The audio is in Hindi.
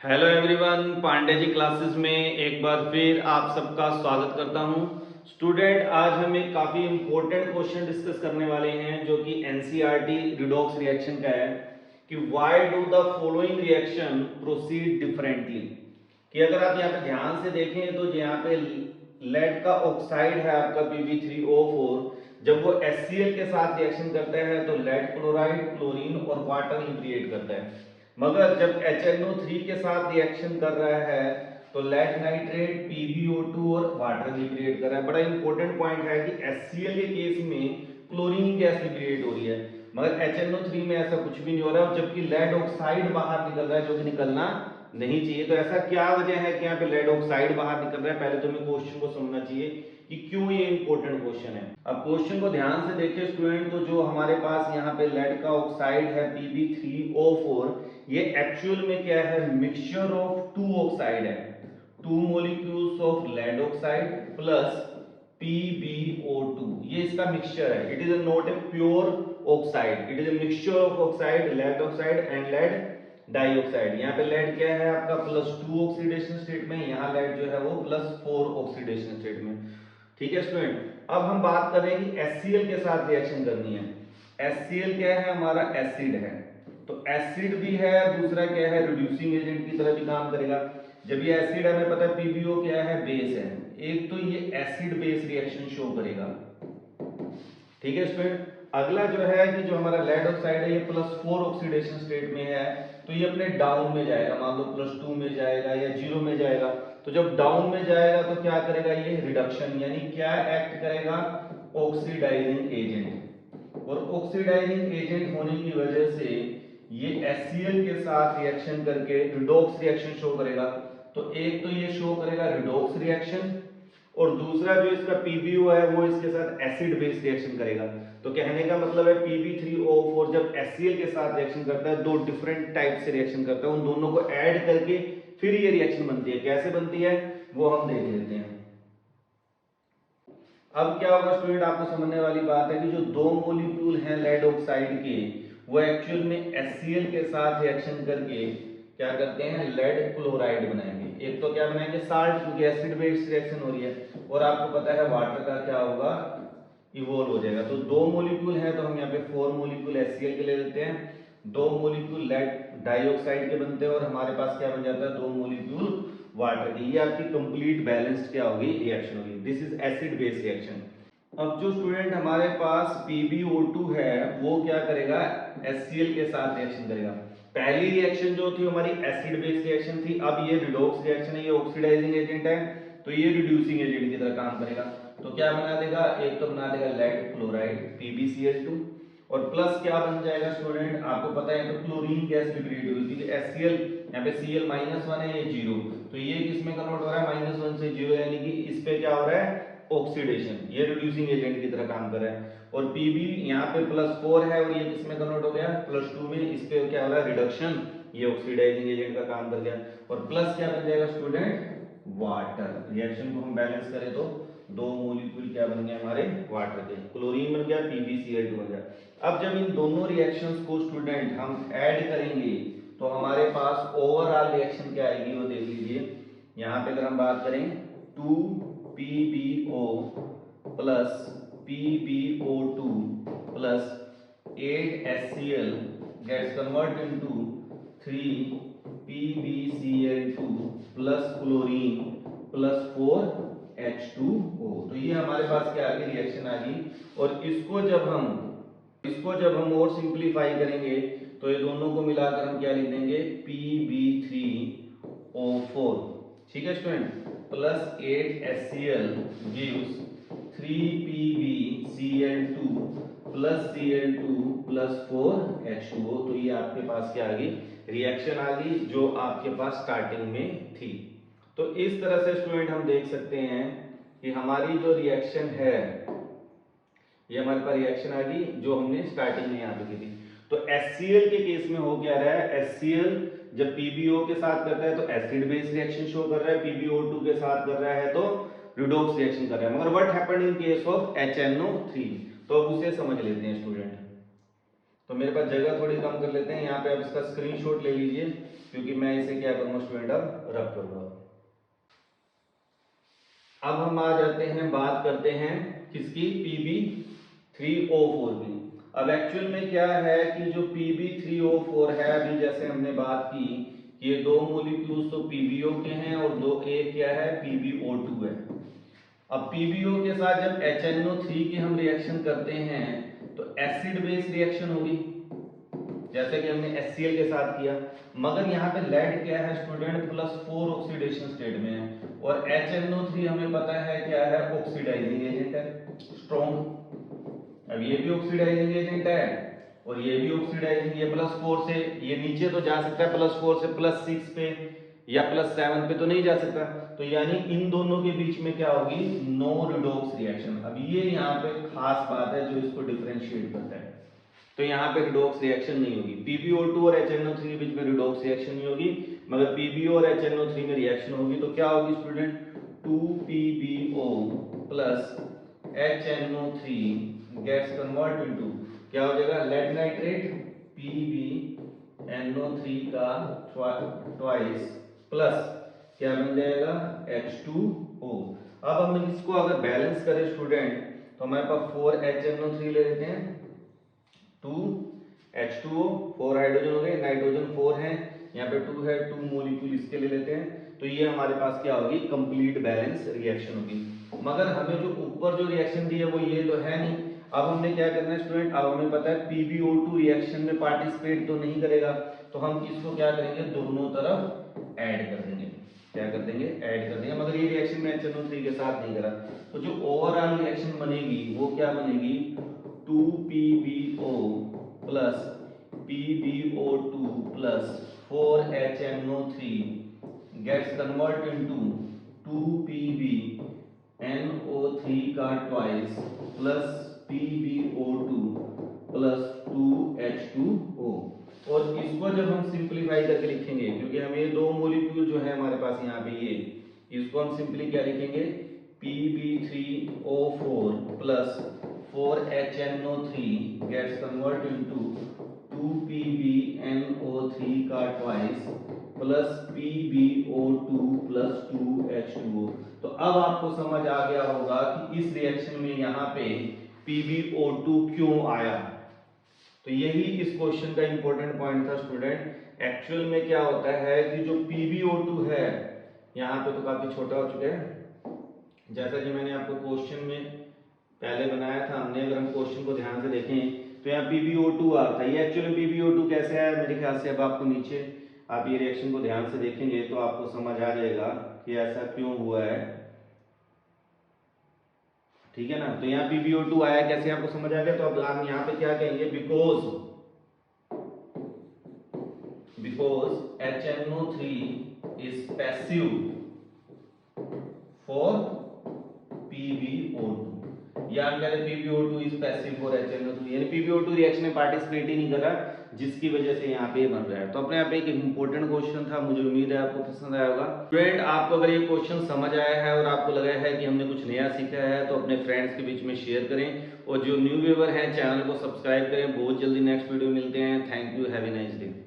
Hello everyone, Pandey ji classes में एक बार फिर आप सबका स्वागत करता हूं। स्टूडेंट, आज हम एक काफ़ी इंपॉर्टेंट क्वेश्चन डिस्कस करने वाले हैं जो कि एनसीईआरटी रिडॉक्स रिएक्शन का है कि why do the following reaction proceed differently. कि अगर आप यहाँ पे ध्यान से देखें तो यहाँ पे लेड का ऑक्साइड है आपका Pb3O4, जब वो HCl के साथ रिएक्शन करता है तो लेड क्लोराइड, क्लोरीन और वाटर लिबरेट करता है। मगर जब HNO3 के साथ रिएक्शन कर रहा है तो लेड नाइट्रेट, PbO2 और वाटर लिबरेट कर रहा है। बड़ा इंपॉर्टेंट पॉइंट है कि HCl के केस में क्लोरीन गैस लिबरेट हो रही है, मगर HNO3 में ऐसा कुछ भी नहीं हो रहा है, जबकि लेड ऑक्साइड बाहर निकल रहा है जो कि निकलना नहीं चाहिए। तो ऐसा क्या वजह है कि यहाँ पे लेड ऑक्साइड बाहर निकल रहा है? पहले तो हमें क्वेश्चन को समझना चाहिए कि क्यों ये इंपॉर्टेंट क्वेश्चन है। अब क्वेश्चन को ध्यान से देखिए स्टूडेंट, तो जो हमारे पास यहाँ पे लेड का ऑक्साइड है Pb3O4, ये एक्चुअल में क्या है? मिक्सचर ऑफ टू ऑक्साइड है, two molecules of lead oxide plus PbO2। ये इसका मिक्सचर है। It is not a pure oxide, it is a mixture of oxide, lead oxide and lead dioxide. यहाँ पे लेड क्या है आपका +2 ऑक्सीडेशन स्टेट में, यहाँ लेड जो है वो +4 ऑक्सीडेशन स्टेट में। ठीक है स्टूडेंट, अब हम बात कर रहे हैं कि HCl के साथ रिएक्शन करनी है। HCl क्या है? हमारा एसिड है, तो एसिड भी है, दूसरा क्या है? रिड्यूसिंग एजेंट की तरह भी काम करेगा। जब ये एसिड है, हमें पता है PbO क्या है? बेस है। एक तो ये एसिड बेस रिएक्शन शो करेगा। ठीक है स्टूडेंट, अगला जो है कि जो हमारा लेड ऑक्साइड है ये +4 ऑक्सीडेशन स्टेट में है, तो ये अपने डाउन में जाएगा, मान लो +2 में जाएगा या 0 में जाएगा। तो जब डाउन में जाएगा तो क्या करेगा? ये रिडक्शन, यानी क्या एक्ट करेगा? Oxidizing agent. और ऑक्सीडाइजिंग एजेंट होने की वजह से ये HCl के साथ रिएक्शन करके रिडॉक्स रिएक्शन शो करेगा। तो एक तो ये शो करेगा रिडॉक्स रिएक्शन, और दूसरा जो इसका PbO है वो इसके साथ एसिड बेस रिएक्शन करेगा। तो कहने का मतलब है Pb3O4 जब HCl के साथ रिएक्शन करता है, दो डिफरेंट टाइप से रिएक्शन करता है, उन दोनों को ऐड करके फिर ये रिएक्शन बनती है। कैसे बनती है वो हम देख लेते हैं। अब क्या होगा स्टूडेंट, आपको समझने वाली बात है कि जो दो मॉलिक्यूल हैं लेड ऑक्साइड के, वो एक्चुअल में HCl के साथ रिएक्शन करके क्या करते हैं? लेड क्लोराइड बनाएंगे। एक तो क्या बनाएंगे? साल्ट, क्योंकि एसिड बेस रिएक्शन हो रही है, और आपको पता है वाटर का क्या होगा? इवोल्व हो जाएगा। तो दो मॉलिक्यूल है, तो हम यहाँ पे 4 मॉलिक्यूल HCl के ले लेते हैं, दो मॉलिक्यूल लेड डाइऑक्साइड के बनते हैं, और हमारे पास क्या बन जाता है? 2 मॉलिक्यूल वाटर की। ये आपकी कंप्लीट बैलेंस्ड क्या होगी? रिएक्शन होगी। This is acid base reaction. अब जो स्टूडेंट हमारे पास PbO2 है वो क्या करेगा? HCl के साथ रिएक्शन करेगा। पहली रिएक्शन जो थी हमारी एसिड बेस रिएक्शन थी, अब ये रिडॉक्स रिएक्शन है, ये ऑक्सीडाइजिंग एजेंट है, तो ये रिड्यूसिंग एजेंट की तरह काम करेगा। तो क्या बना देगा? एक तो बना देगा लेड क्लोराइड PbCl2, और प्लस क्या बन जाएगा स्टूडेंट? आपको पता है तो क्लोरीन गैस लिबरेट होगी, क्योंकि HCl यहाँ पे Cl -1 है, ये 0, तो ये किस में कन्वर्ट हो रहा है? -1 से 0, यानी कि इस पे क्या हो रहा है? ऑक्सीडेशन। ये रिड्यूसिंग एजेंट की तरह काम कर रहा है। और Pb यहाँ पे +4 है, और ये किस में कन्वर्ट हो गया? +2 में। इस पे क्या हो रहा है? रिडक्शन। ये ऑक्सीडाइजिंग एजेंट का काम कर गया। और प्लस क्या बन जाएगा स्टूडेंट? वाटर। रिएक्शन को हम बैलेंस करें तो दो मॉलिक्यूल क्या बन गए हमारे? वाटर के। क्लोरीन बन गया, PbCl2 बन गया। अब जब इन दोनों रिएक्शंस को स्टूडेंट हम ऐड करेंगे तो हमारे पास ओवरऑल रिएक्शन क्या आएगी वो देख लीजिए। यहाँ पे अगर हम बात करें 2PbO plus PbO2 plus 8HCl gets converted into 3PbCl2 plus chlorine plus 4H2O। तो ये हमारे पास क्या आ गई? रिएक्शन आ गई। और इसको जब हम और सिंप्लीफाई करेंगे तो ये दोनों को मिलाकर हम क्या लिख देंगे? Pb3O4। ठीक है student, plus 8HCl gives 3PbCl2 plus Cl2 plus 4H2O। तो ये आपके पास क्या आ गई? रिएक्शन आ गई जो आपके पास स्टार्टिंग में थी। तो इस तरह से स्टूडेंट हम देख सकते हैं कि हमारी जो रिएक्शन है, ये हमारे पास रिएक्शन आ गई जो हमने स्टार्टिंग में यहाँ पे की थी। तो HCl के केस में हो क्या रहा है? HCl जब PbO के साथ करता है तो एसिड बेस रिएक्शन शो कर रहा है, PbO2 के साथ कर रहा है तो रिडॉक्स रिएक्शन कर रहा है। मगर what happened in case of HNO3? तो अब उसे समझ लेते हैं स्टूडेंट। तो मेरे पास जगह थोड़ी कम कर लेते हैं, यहाँ पे आप इसका स्क्रीनशॉट ले लीजिए, क्योंकि मैं इसे क्या करूँगा स्टूडेंट अब रब करूँगा। अब हम आ जाते हैं, बात करते हैं किसकी, PB3O4 की। अब एक्चुअल में क्या है कि जो PB3O4 है, अभी जैसे हमने बात की कि ये दो मोलिक्यूल्स तो PBO के हैं और दो एक क्या है PBO2 है। अब PBO के साथ जब HNO3 की हम रिएक्शन करते हैं तो एसिड बेस रिएक्शन होगी, जैसे कि हमने HCl के साथ किया, मगर यहाँ पे लेड क्या है स्टूडेंट +4 ऑक्सीडेशन स्टेट में है, और HNO3 हमें पता है क्या है, ऑक्सीडाइजिंग एजेंट है, स्ट्रॉन्ग। अब ये भी ऑक्सीडाइजिंग एजेंट है और ये भी ऑक्सीडाइजिंग, ये +4 से ये नीचे तो जा सकता है, +4 से +6 पे या +7 पे तो नहीं जा सकता, तो यानी इन दोनों के बीच में क्या होगी, नो रिडॉक्स रिएक्शन। अब ये यहाँ पे खास बात है जो इसको डिफरेंशिएट करता है, तो यहाँ पे रिडॉक्स रिएक्शन नहीं होगी। PbO2 और HNO3 के बीच में रिडॉक्स रिएक्शन नहीं होगी, मगर PbO और HNO3 में रिएक्शन होगी। तो क्या होगी student, 2PbO plus HNO3 gets convert into क्या हो जाएगा, लेड नाइट्रेट PbNO3 का ट्वाइस प्लस क्या बन जाएगा, H2O। अब हम इसको अगर बैलेंस करें स्टूडेंट, तो हमारे पास 4HNO3 ले लेते हैं, 2H2O, 4 हाइड्रोजन हो गए, नाइट्रोजन 4 है, यहाँ पे 2 है, 2 मोलिक्यूल इसके ले लेते हैं, तो ये हमारे पास क्या होगी, कंप्लीट बैलेंस रिएक्शन होगी। मगर हमें जो ऊपर जो रिएक्शन दी है वो ये तो है नहीं। अब हमने क्या करना है स्टूडेंट, अब हमें पता है PbO2 रिएक्शन में पार्टिसिपेट तो नहीं करेगा, तो हम इसको क्या करेंगे, दोनों तरफ ऐड कर देंगे, क्या कर देंगे, ऐड कर देंगे, मगर ये रिएक्शन में HNO3 के साथ नहीं करा, तो जो ओवरऑल रिएक्शन बनेगी वो क्या बनेगी, 2PbO plus PbO2 plus 4HNO3 gets converted into 2PbNO3 का twice plus PbO2 plus 2H2O। और इसको जब हम सिंप्लीफाई करके लिखेंगे, क्योंकि हमें ये दो मोलिक्यूल जो है हमारे पास यहाँ पे ये, इसको हम सिंपली क्या लिखेंगे, PB3O4 plus 4HNO3 gets converted into 2PbNO3 का twice plus PbO2 plus 2H2O। तो अब आपको समझ आ गया होगा कि इस रिएक्शन में यहाँ पे PbO2 क्यों आया। तो यही इस क्वेश्चन का इंपॉर्टेंट पॉइंट था स्टूडेंट। एक्चुअल में क्या होता है कि जो PbO2 है यहाँ पे तो काफी छोटा हो चुका है, जैसा कि मैंने आपको क्वेश्चन में पहले बनाया था हमने, अगर हम क्वेश्चन को ध्यान से देखें तो यहाँ PbO2 आता है, ये एक्चुअली PbO2 कैसे आया मेरे ख्याल से, अब आपको नीचे आप ये रिएक्शन को ध्यान से देखेंगे तो आपको समझ आ जाएगा कि ऐसा क्यों हुआ है, ठीक है ना। तो यहाँ PbO2 आया कैसे, आपको समझ आ गया। तो अब हम यहाँ पे क्या कहेंगे, because HNO3 is passive for PbO2, या हम कह रहे PbO2 is passive for HNO3, यानी PbO2 रिएक्शन में पार्टिसिपेट ही नहीं कर रहा, जिसकी वजह से यहाँ पे बन रहा है। तो अपने आप एक इंपॉर्टेंट क्वेश्चन था, मुझे उम्मीद है आपको पसंद आया होगा। स्टूडेंट आपको अगर ये क्वेश्चन समझ आया है और आपको लगा है कि हमने कुछ नया सीखा है, तो अपने फ्रेंड्स के बीच में शेयर करें, और जो न्यू व्यूअर हैं चैनल को सब्सक्राइब करें। बहुत जल्दी नेक्स्ट वीडियो मिलते हैं। Thank you, have a nice day.